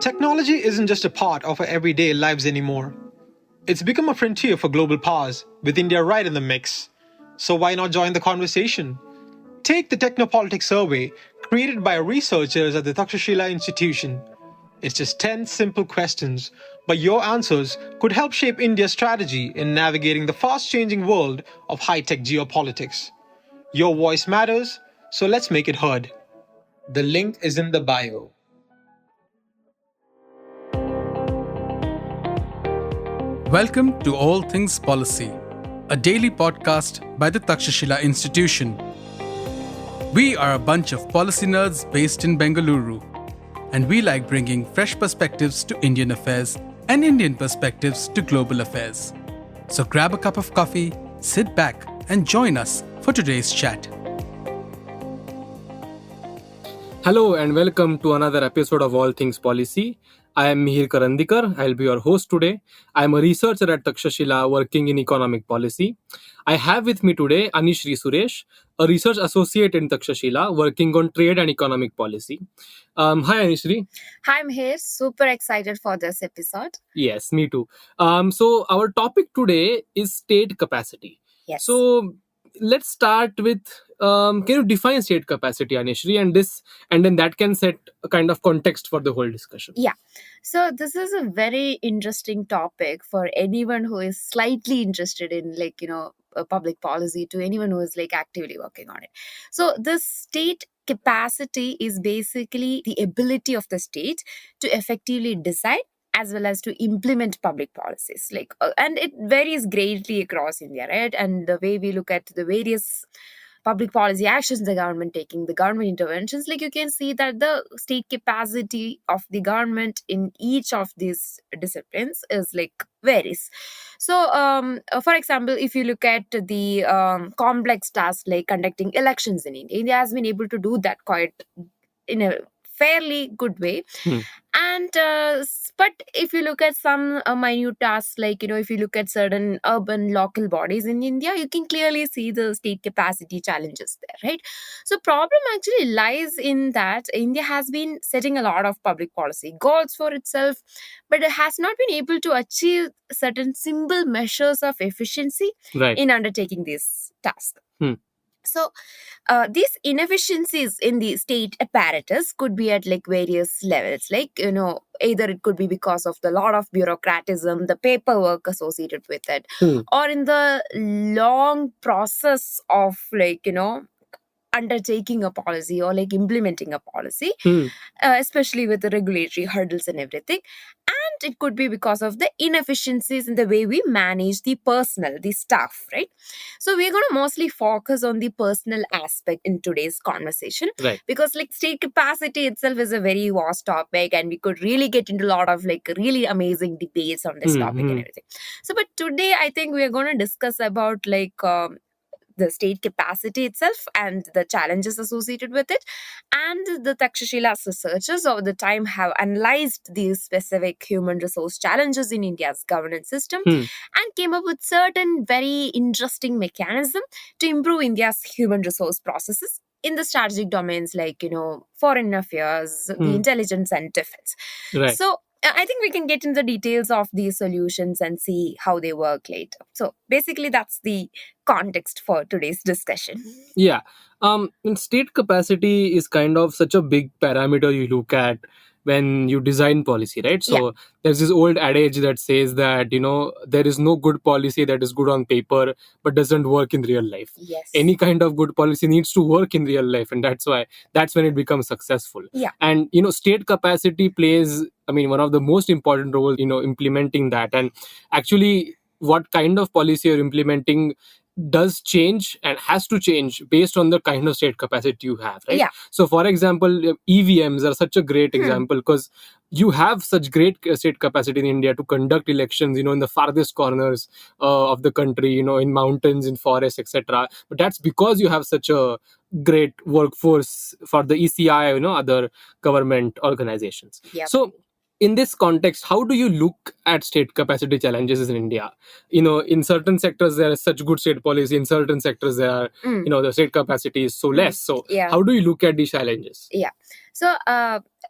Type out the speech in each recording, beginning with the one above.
Technology isn't just a part of our everyday lives anymore. It's become a frontier for global powers, with India right in the mix. So why not join the conversation? Take the Technopolitics survey created by researchers at the Takshashila Institution. It's just 10 simple questions, but your answers could help shape India's strategy in navigating the fast changing world of high tech geopolitics. Your voice matters, so let's make it heard. The link is in the bio. Welcome to All Things Policy, a daily podcast by the Takshashila Institution. We are a bunch of policy nerds based in Bengaluru, and we like bringing fresh perspectives to Indian affairs and Indian perspectives to global affairs. So grab a cup of coffee, sit back, and join us for today's chat. Hello and welcome to another episode of All Things Policy. I am Miheer. I'll be your host today. I am a researcher at Takshashila working in economic policy. I have with me today Anisree Suresh, a research associate in Takshashila working on trade and economic policy. Hi Anisree. Hi, I'm here. Super excited for this episode. Yes, me too. So our topic today is state capacity. Yes. So let's start with can you define state capacity, Anishree, and then that can set a kind of context for the whole discussion. Yeah. So this is a very interesting topic for anyone who is slightly interested in public policy, to anyone who is actively working on it. So the state capacity is basically the ability of the state to effectively decide as well as to implement public policies, and it varies greatly across India, right? And the way we look at the various public policy actions the government taking, the government interventions, you can see that the state capacity of the government in each of these disciplines is varies. So for example, if you look at the complex tasks like conducting elections in India has been able to do that quite in a fairly good way. And but if you look at some minute tasks, if you look at certain urban local bodies in India, you can clearly see the state capacity challenges there, right? So problem actually lies in that India has been setting a lot of public policy goals for itself, but it has not been able to achieve certain simple measures of efficiency in undertaking these tasks. So these inefficiencies in the state apparatus could be at various levels, either it could be because of the lot of bureaucratism, the paperwork associated with it, or in the long process of undertaking a policy or implementing a policy, especially with the regulatory hurdles and everything. And it could be because of the inefficiencies in the way we manage the personnel, the staff, right? So we're going to mostly focus on the personal aspect in today's conversation, because state capacity itself is a very vast topic, and we could really get into a lot of really amazing debates on this topic and everything. So but today I think we are going to discuss about the state capacity itself and the challenges associated with it. And the Takshashila's researchers over the time have analyzed these specific human resource challenges in India's governance system and came up with certain very interesting mechanism to improve India's human resource processes in the strategic domains foreign affairs, the intelligence and defense. So I think we can get into the details of these solutions and see how they work later. So basically, that's the context for today's discussion. Yeah. State capacity is kind of such a big parameter you look at when you design policy, right? So there's this old adage that says that, there is no good policy that is good on paper but doesn't work in real life. Yes. Any kind of good policy needs to work in real life, and that's when it becomes successful. Yeah. And, state capacity plays, one of the most important roles, implementing that. And actually, what kind of policy you're implementing does change and has to change based on the kind of state capacity you have, right? Yeah. So for example, EVMs are such a great example because you have such great state capacity in India to conduct elections, in the farthest corners of the country, in mountains, in forests, etc. But that's because you have such a great workforce for the ECI, other government organizations. Yep. So in this context, how do you look at state capacity challenges in India? In certain sectors, there is such good state policy. In certain sectors, there are, the state capacity is so less. So how do you look at these challenges? Yeah. So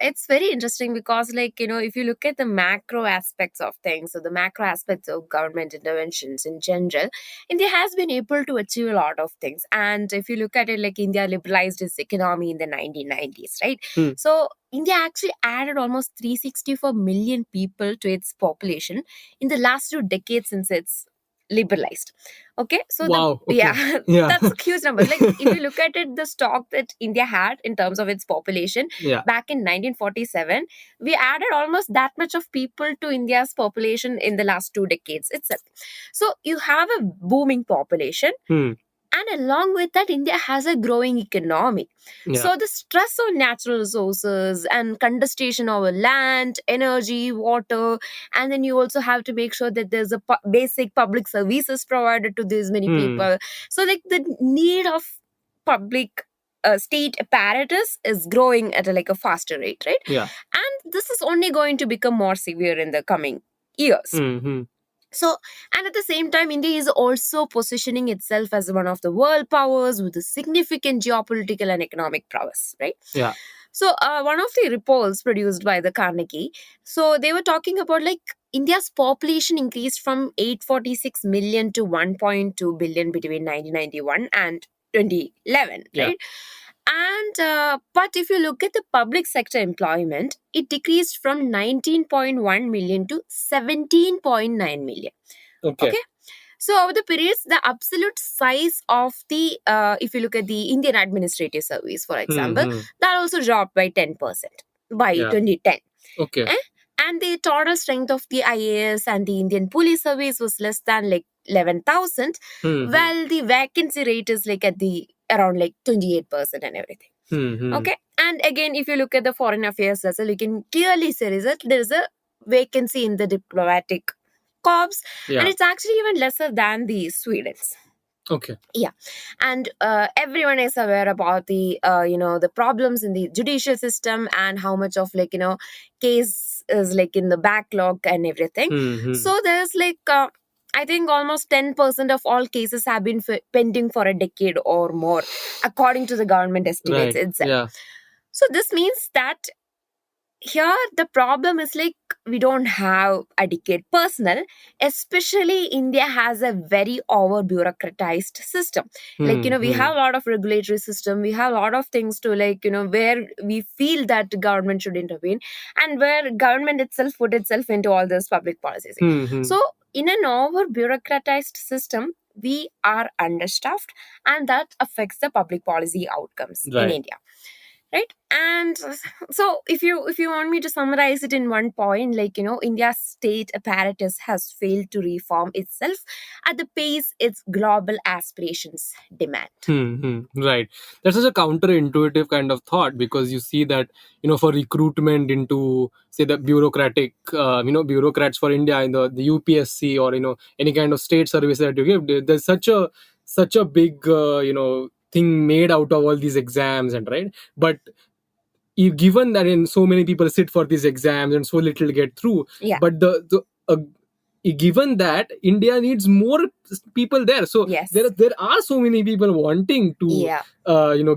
it's very interesting because, like, if you look at the macro aspects of things, so the macro aspects of government interventions in general, India has been able to achieve a lot of things. And if you look at it, like, India liberalized its economy in the 1990s, right? Hmm. So India actually added almost 364 million people to its population in the last 2 decades since it's liberalized. Okay, so Wow. Okay. yeah, Yeah. that's a huge number. Like, if you look at it, the stock that India had in terms of its population Yeah. back in 1947, we added almost that much of people to India's population in the last 2 decades itself. So you have a booming population, Hmm. and along with that, India has a growing economy. Yeah. So the stress on natural resources and contestation over land, energy, water, and then you also have to make sure that there's a basic public services provided to these many Hmm. people. So, like, the need of public state apparatus is growing at a faster rate, right? Yeah. And this is only going to become more severe in the coming years. Hmm. So, and at the same time, India is also positioning itself as one of the world powers with a significant geopolitical and economic prowess, right? Yeah. So, one of the reports produced by the Carnegie, so they were talking about, like, India's population increased from 846 million to 1.2 billion between 1991 and 2011, Yeah. right? And but if you look at the public sector employment, it decreased from 19.1 million to 17.9 million. Okay. Okay. So over the periods, the absolute size of the, if you look at the Indian Administrative Service, for example, Hmm. that also dropped by 10% by Yeah. 2010. Okay. And the total strength of the IAS and the Indian Police Service was less than like 11,000, Hmm. while the vacancy rate is like at the around like 28% and everything. Hmm. Okay. And again, if you look at the foreign affairs as well, you can clearly see that there is a vacancy in the diplomatic corps, Yeah. and it's actually even lesser than the Sweden's. Okay. Yeah. And everyone is aware about the the problems in the judicial system and how much of case is like in the backlog and everything. Hmm. So there's like I think almost 10% of all cases have been pending for a decade or more, according to the government estimates Right. itself. Yeah. So this means that here the problem is like we don't have adequate personnel. Especially India has a very over bureaucratized system. We have a lot of regulatory system, we have a lot of things to where we feel that the government should intervene, and where government itself put itself into all this public policies. So in an over bureaucratized system, we are understaffed, and that affects the public policy outcomes in Right. India, right? And so if you want me to summarize it in one point, India's state apparatus has failed to reform itself at the pace its global aspirations demand. Right. That's such a counterintuitive kind of thought, because you see that, for recruitment into, say, the bureaucratic, bureaucrats for India in the UPSC, or, any kind of state service that you give, there's such a big, thing made out of all these exams, and right. But given that in so many people sit for these exams and so little get through, Yeah. but given that India needs more people there, so Yes. there are so many people wanting to Yeah.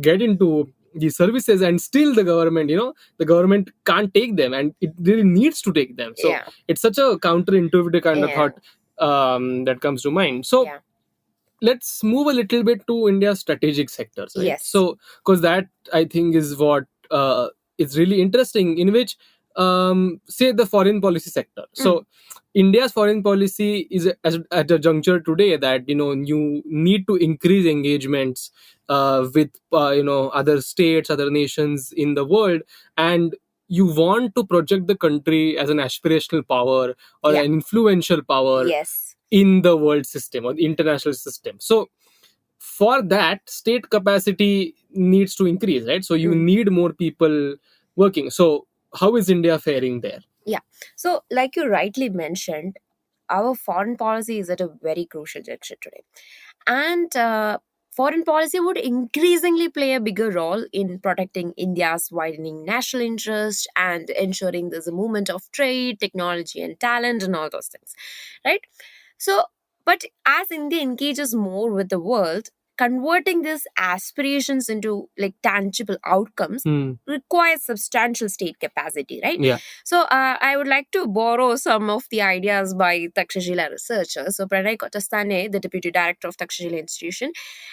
get into these services, and still the government can't take them, and it really needs to take them. So Yeah. it's such a counterintuitive kind of Yeah. thought that comes to mind. So Yeah. let's move a little bit to India's strategic sectors, right? Yes. So, because that, I think, is what is really interesting, in which, say, the foreign policy sector. So, India's foreign policy is at a juncture today that, you need to increase engagements with other states, other nations in the world, and you want to project the country as an aspirational power, or Yeah. an influential power Yes. in the world system, or the international system. So for that, state capacity needs to increase, right? So you need more people working. So how is India faring there? Yeah. So, like you rightly mentioned, our foreign policy is at a very crucial juncture today. And foreign policy would increasingly play a bigger role in protecting India's widening national interest and ensuring there's a movement of trade, technology, and talent, and all those things, right? So, but as India engages more with the world, converting these aspirations into like tangible outcomes requires substantial state capacity, right? Yeah. So I would like to borrow some of the ideas by Takshashila researchers. So Pranay Kottastane, the deputy director of Takshashila Institution,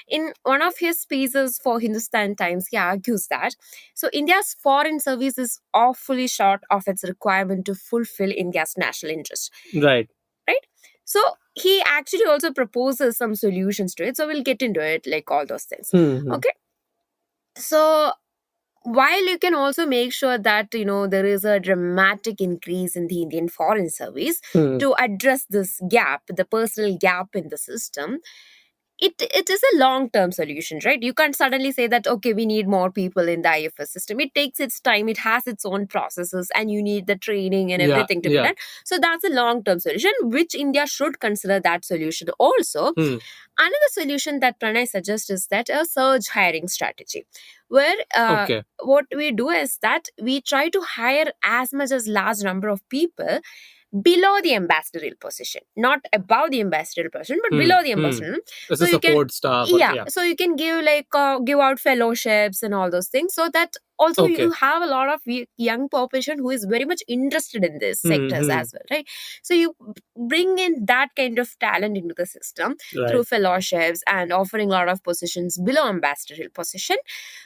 in one of his pieces for Hindustan Times, he argues that so India's foreign service is awfully short of its requirement to fulfill India's national interest. Right. Right? So he actually also proposes some solutions to it. So we'll get into it, like all those things. Okay. So while you can also make sure that there is a dramatic increase in the Indian foreign service to address this gap, the personal gap in the system, it is a long-term solution, right? You can't suddenly say that, okay, we need more people in the IFS system. It takes its time, it has its own processes, and you need the training and everything to be done. So that's a long-term solution, which India should consider that solution also. Another solution that Pranay suggests is that a surge hiring strategy, where what we do is that we try to hire as much as large number of people below the ambassadorial position, not above the ambassadorial position, but below the ambassadorial. As a support staff. So you can give give out fellowships and all those things, so that also you have a lot of young population who is very much interested in these sectors as well, right? So you bring in that kind of talent into the system through fellowships and offering a lot of positions below ambassadorial position.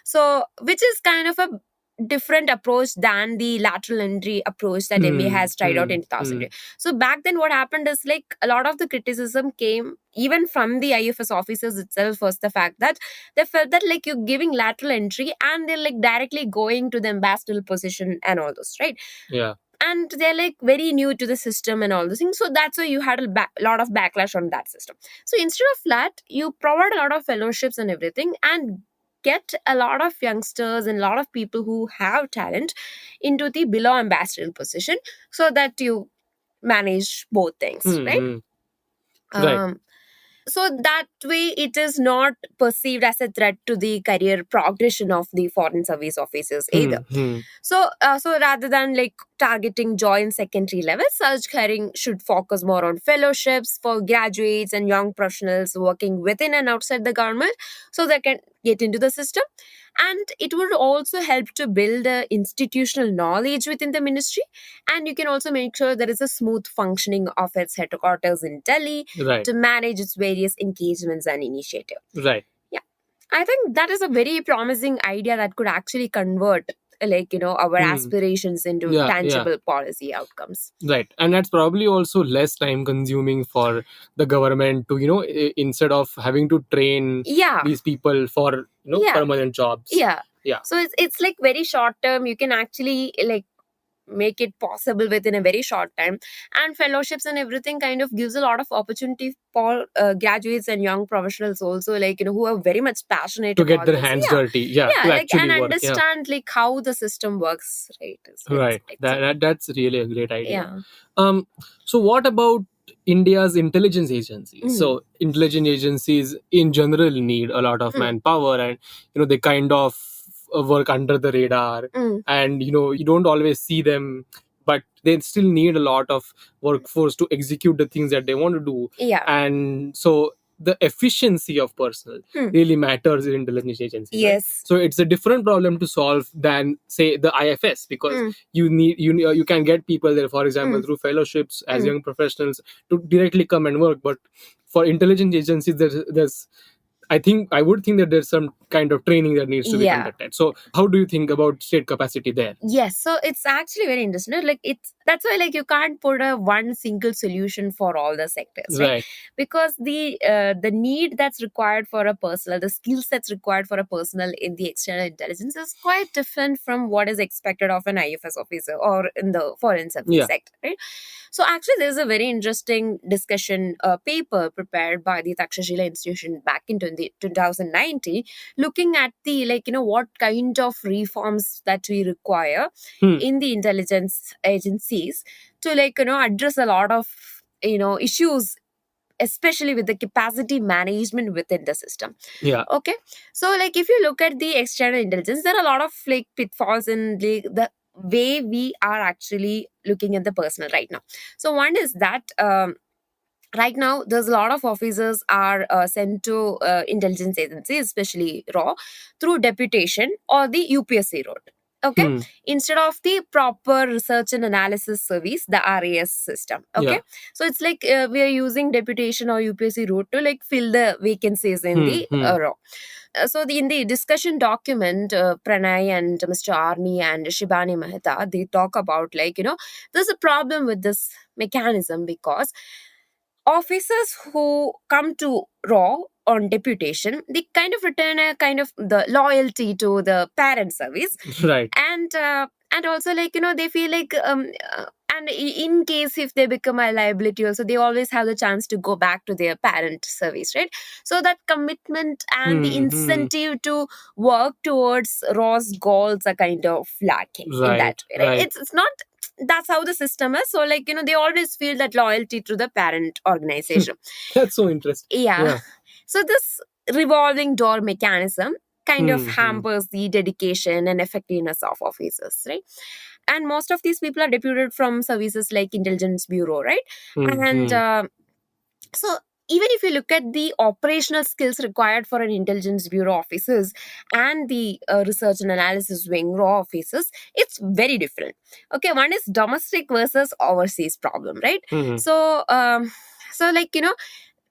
So which is kind of a different approach than the lateral entry approach that MBA has tried out in 2000. So back then what happened is like a lot of the criticism came even from the IFS officers itself, was the fact that they felt that like you're giving lateral entry and they're like directly going to the ambassadorial position and all those, right? Yeah. And they're like very new to the system and all those things. So that's why you had a lot of backlash on that system. So instead of that, you provide a lot of fellowships and everything and get a lot of youngsters and a lot of people who have talent into the below ambassadorial position, so that you manage both things, right? So that way it is not perceived as a threat to the career progression of the foreign service officers either. So rather than like targeting joint secondary level, surge hiring should focus more on fellowships for graduates and young professionals working within and outside the government, so they can get into the system. And it would also help to build institutional knowledge within the ministry, and you can also make sure there is a smooth functioning of its headquarters in Delhi to manage its various engagements and initiatives. Right. Yeah, I think that is a very promising idea that could actually convert our aspirations into tangible policy outcomes. Right. And that's probably also less time consuming for the government to, instead of having to train these people for, permanent jobs. Yeah. So it's like very short term. You can actually make it possible within a very short time, and fellowships and everything kind of gives a lot of opportunity for graduates and young professionals also, who are very much passionate to about get their hands dirty, to actually and work, understand how the system works, right? Right. That's really a great idea. So what about India's intelligence agencies? So intelligence agencies in general need a lot of manpower, and they kind of work under the radar, and you don't always see them, but they still need a lot of workforce to execute the things that they want to do. And so the efficiency of personnel really matters in intelligence agencies. Yes. Right? So it's a different problem to solve than say the IFS, because you can get people there, for example, through fellowships as young professionals to directly come and work. But for intelligence agencies, there's I would think that there's some kind of training that needs to be conducted. So how do you think about state capacity there? Yes, so it's actually very interesting. That's why you can't put a one single solution for all the sectors, right? Because the need that's required for a personnel, the skill sets required for a personnel in the external intelligence is quite different from what is expected of an IFS officer or in the foreign service sector, right? So actually there's a very interesting discussion paper prepared by the Takshashila Institution back in 2019, looking at the what kind of reforms that we require in the intelligence agencies to address a lot of issues, especially with the capacity management within the system. Okay, so if you look at the external intelligence, there are a lot of pitfalls in the way we are actually looking at the personnel right now. So one is that Right now there's a lot of officers are sent to intelligence agencies, especially raw, through deputation or the UPSC route. Okay, Hmm. instead of the proper research and analysis service, the RAS system. Okay, Yeah. so it's like we are using deputation or UPSC route to like fill the vacancies in Hmm. the Hmm. raw. In the discussion document, Pranay and Mr. Arni and Shibani Mehta, they talk about like, there's a problem with this mechanism because officers who come to raw on deputation, they kind of return a kind of the loyalty to the parent service, Right. and also like they feel like and in case if they become a liability also, they always have the chance to go back to their parent service, right? So that commitment and the Hmm. Hmm. incentive to work towards raw's goals are kind of lacking in Right. that way, right? Right. It's not, that's how the system is. So like they always feel that loyalty to the parent organization. That's so interesting. Yeah. Yeah. So this revolving door mechanism kind of Hmm. Hmm. hampers the dedication and effectiveness of officers, right? And most of these people are deputed from services like intelligence bureau, right? Hmm. And Hmm. so even if you look at the operational skills required for an intelligence bureau officers and the research and analysis wing raw officers, it's very different. Okay, one is domestic versus overseas problem, right? Hmm. So like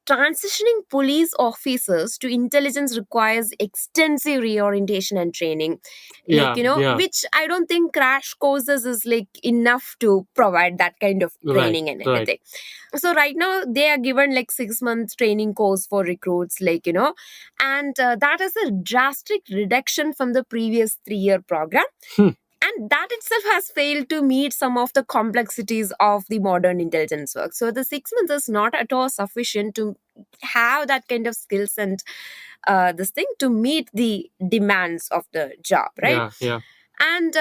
transitioning police officers to intelligence requires extensive reorientation and training, like Yeah. Yeah. which I don't think crash courses is like enough to provide that kind of Right. training and Right. everything. So right now they are given like 6 months training course for recruits, like and that is a drastic reduction from the previous 3-year program, Hmm. and that itself has failed to meet some of the complexities of the modern intelligence work. So the 6 months is not at all sufficient to have that kind of skills and this thing to meet the demands of the job, right? Yeah. Yeah. And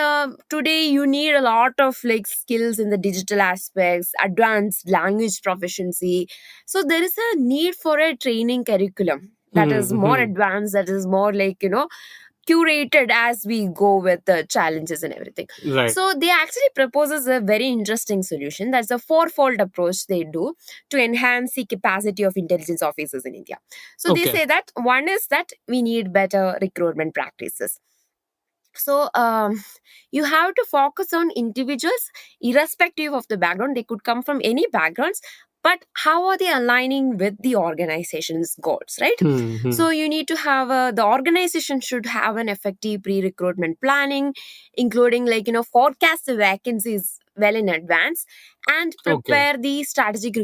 today you need a lot of like skills in the digital aspects, advanced language proficiency. So there is a need for a training curriculum that is Hmm. more Hmm. advanced, that is more like curated as we go with the challenges and everything. Right. So they actually proposes a very interesting solution. That's a fourfold approach they do to enhance the capacity of intelligence officers in India. So they Okay. say that one is that we need better recruitment practices. So you have to focus on individuals irrespective of the background. They could come from any backgrounds, but how are they aligning with the organization's goals, right? Hmm. Hmm. So you need to have the organization should have an effective pre-recruitment planning, including like forecast the vacancies well in advance and Okay. prepare the strategic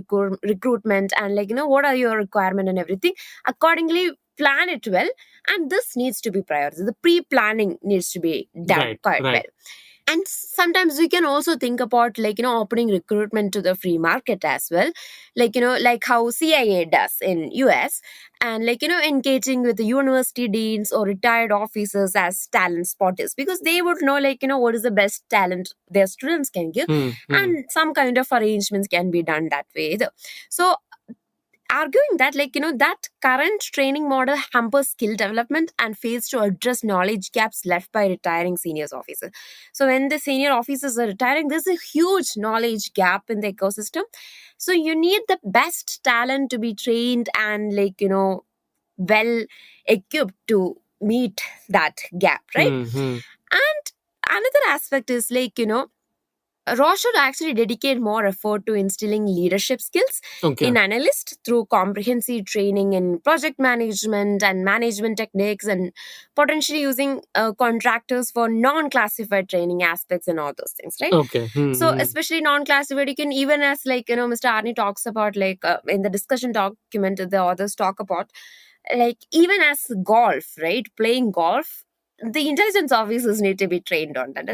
recruitment, and like what are your requirement and everything accordingly, plan it well. And this needs to be prioritized. The pre-planning needs to be done Right. quite well. Right. And sometimes we can also think about like opening recruitment to the free market as well, like like how CIA does in US, and like engaging with the university deans or retired officers as talent spotters, because they would know like what is the best talent their students can give, Hmm. Hmm. and some kind of arrangements can be done that way either. So arguing that like that current training model hampers skill development and fails to address knowledge gaps left by retiring seniors officers. So when the senior officers are retiring, there's a huge knowledge gap in the ecosystem. So you need the best talent to be trained and like well equipped to meet that gap, right? Hmm. Hmm. And another aspect is like Raw should actually dedicate more effort to instilling leadership skills Okay. in analysts through comprehensive training in project management and management techniques, and potentially using contractors for non-classified training aspects and all those things, right? Okay. Hmm. So Hmm. especially non-classified, you can even as like Mr. Arni talks about like in the discussion document, the authors talk about like even as golf, right? Playing golf, the intelligence officers need to be trained on that.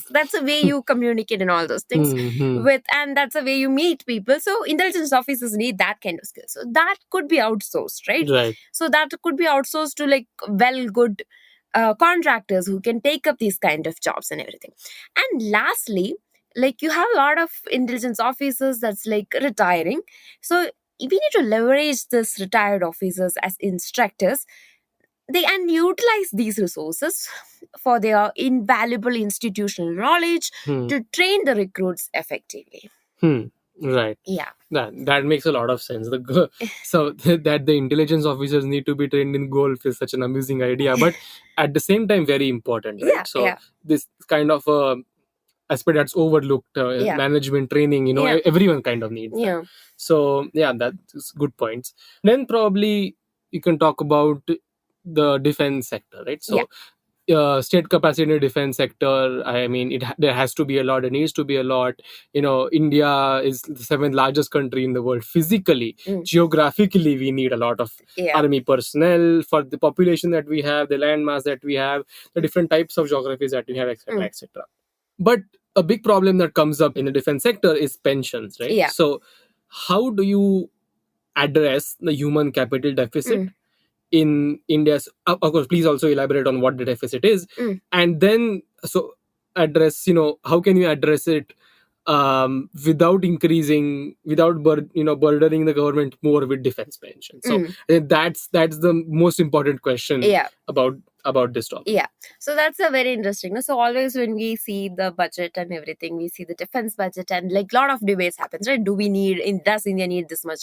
That's the way you communicate and all those things Hmm. Hmm. with, and that's the way you meet people. So intelligence officers need that kind of skill. So that could be outsourced, right? Right. So that could be outsourced to like well good contractors who can take up these kind of jobs and everything. And lastly, like you have a lot of intelligence officers that's like retiring. So we need to leverage this retired officers as instructors, they and utilize these resources for their invaluable institutional knowledge Hmm. to train the recruits effectively. Hmm. Right. Yeah. That makes a lot of sense. So that the intelligence officers need to be trained in golf is such an amusing idea, but at the same time very important, right? Yeah, So yeah, this kind of aspect that's overlooked, yeah, management training, yeah, everyone kind of needs that. yeah. So yeah, that's good points. Then probably you can talk about the defense sector, right? Yeah. So state capacity in the defense sector, I mean, there has to be a lot, there needs to be a lot. India is the seventh largest country in the world physically. Geographically, we need a lot of Yeah. army personnel for the population that we have, the land mass that we have, the different types of geographies that we have, etc., etc. But a big problem that comes up in the defense sector is pensions, right? Yeah. So how do you address the human capital deficit in India's, of course, please also elaborate on what the deficit is, and then so address, how can you address it without increasing, without burdening the government more with defense pensions. So that's the most important question Yeah. about this topic. Yeah. So that's a very interesting. So always when we see the budget and everything, we see the defense budget and like a lot of debates happens, right? Does India need this much?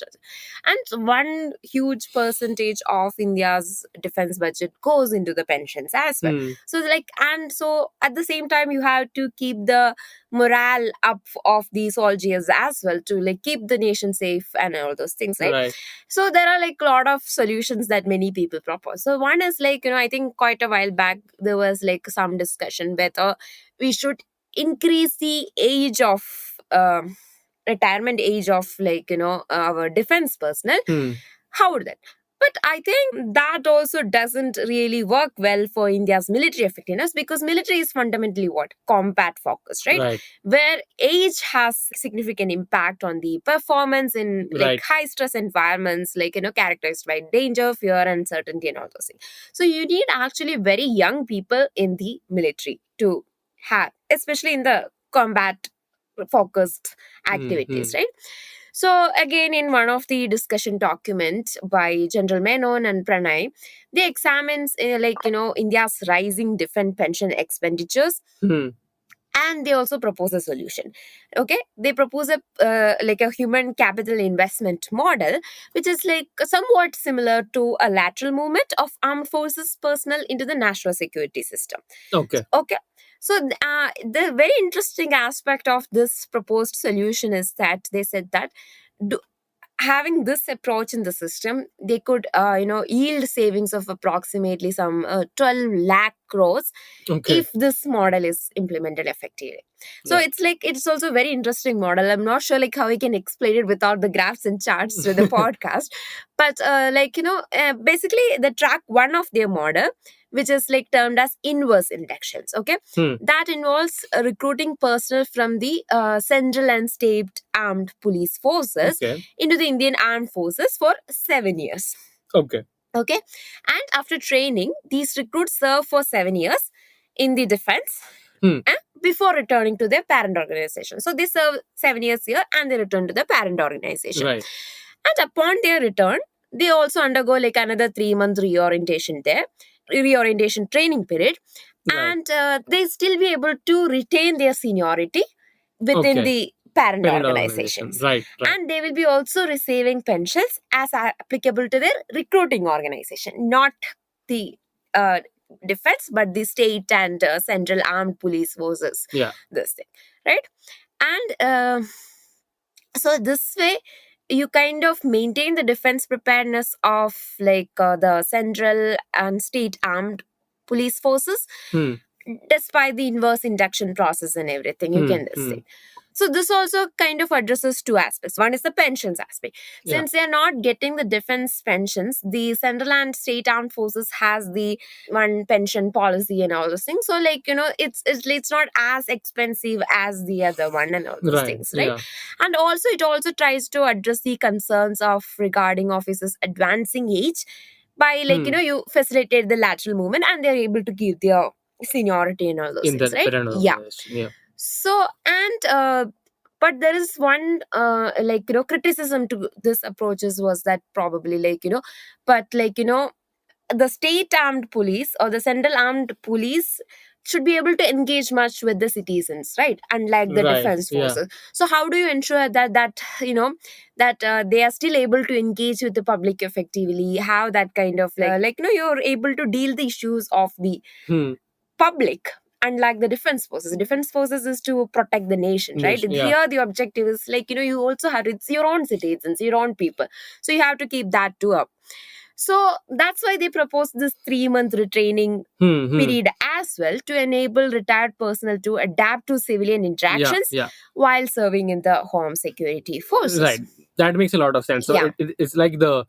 And one huge percentage of India's defense budget goes into the pensions as well. So so at the same time, you have to keep the morale up of the soldiers as well to like keep the nation safe and all those things, right? So there are like a lot of solutions that many people propose. So one is like, I think quite a while back there was like some discussion whether we should increase the age of retirement age of our defense personnel. How would that? But I think that also doesn't really work well for India's military effectiveness, because military is fundamentally what? Combat focused, right? Where age has significant impact on the performance in high stress environments, characterized by danger, fear, uncertainty, and all those things. So you need actually very young people in the military to have, especially in the combat focused activities, right? So again, in one of the discussion documents by General Menon and Pranay, they examines India's rising defense pension expenditures. And they also propose a solution. Okay, they propose a human capital investment model, which is like somewhat similar to a lateral movement of armed forces personnel into the national security system. Okay. So the very interesting aspect of this proposed solution is that they said that having this approach in the system, they could yield savings of approximately some 12 lakh crores if this model is implemented effectively. So it's also a very interesting model. I'm not sure how we can explain it without the graphs and charts with the podcast, but basically the track one of their model, which is termed as inverse inductions. Okay, that involves recruiting personnel from the central and state armed police forces into the Indian armed forces for 7 years. Okay, and after training, these recruits serve for 7 years in the defense before returning to their parent organization. So they serve 7 years here and they return to the parent organization. And upon their return, they also undergo another 3-month reorientation training period, and they still be able to retain their seniority within the parent organizations. And they will be also receiving pensions as applicable to their recruiting organization, not the defense, but the state and central armed police forces. This thing, right? And so this way, you kind of maintain the defense preparedness of the central and state armed police forces, despite the inverse induction process and everything. You can just say. So this also kind of addresses two aspects. One is the pensions aspect. Since they are not getting the defense pensions, the central and state armed forces has the one pension policy and all those things. So it's not as expensive as the other one and all those things, right? And also it also tries to address the concerns of regarding officers advancing age by you facilitate the lateral movement and they're able to keep their seniority and all those things, right? So, and but there is one criticism to this approaches was that probably the state armed police or the central armed police should be able to engage much with the citizens, right? Unlike the Right, defense yeah. forces. So how do you ensure that they are still able to engage with the public effectively, have that kind of you're able to deal the issues of the Hmm. public, unlike the defense forces is to protect the nation, right? Nation, yeah. Here the objective is you also have, it's your own citizens, your own people, so you have to keep that too up. So that's why they proposed this 3-month retraining period as well, to enable retired personnel to adapt to civilian interactions Yeah. while serving in the home security forces. Right. That makes a lot of sense. So Yeah. it's like the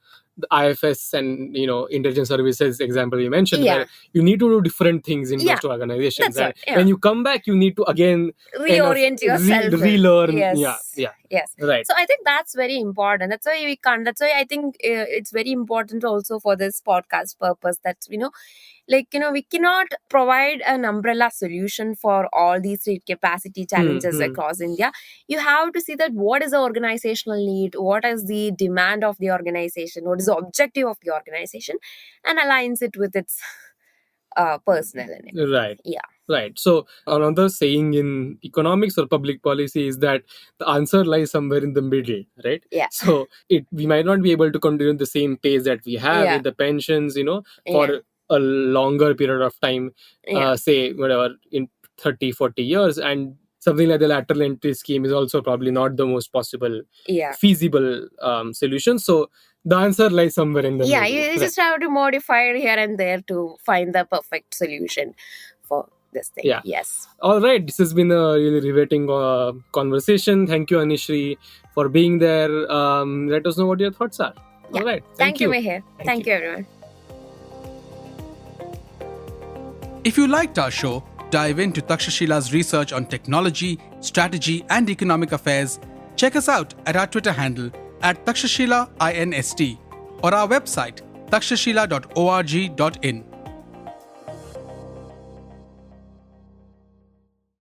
IFS and intelligence services example you mentioned, Yeah. where you need to do different things in Yeah. those two organizations. That's right, And yeah. when you come back, you need to again Reorient yourself. relearn. Yes. Yeah. Yes. Right. So I think that's very important. That's why I think it's very important also for this podcast purpose that, we cannot provide an umbrella solution for all these state capacity challenges across India. You have to see that what is the organizational need, what is the demand of the organization, what is the objective of the organization, and aligns it with its personnel in it. Right. Yeah. Right. So another saying in economics or public policy is that the answer lies somewhere in the middle, right? Yeah. So we might not be able to continue the same pace that we have Yeah. with the pensions, for Yeah. a longer period of time, Yeah. say whatever, in 30, 40 years. And something like the lateral entry scheme is also probably not the most possible, feasible solution. So the answer lies somewhere in the Yeah, middle. you Right. just have to modify it here and there to find the perfect solution for this thing. Yeah. Yes. All right, this has been a really riveting conversation. Thank you, Anisree, for being there. Let us know what your thoughts are. Yeah. All right. Thank you, Miheer. Thank you, everyone. If you liked our show, dive into Takshashila's research on technology, strategy, and economic affairs. Check us out at our Twitter handle @Takshashila INST or our website takshashila.org.in.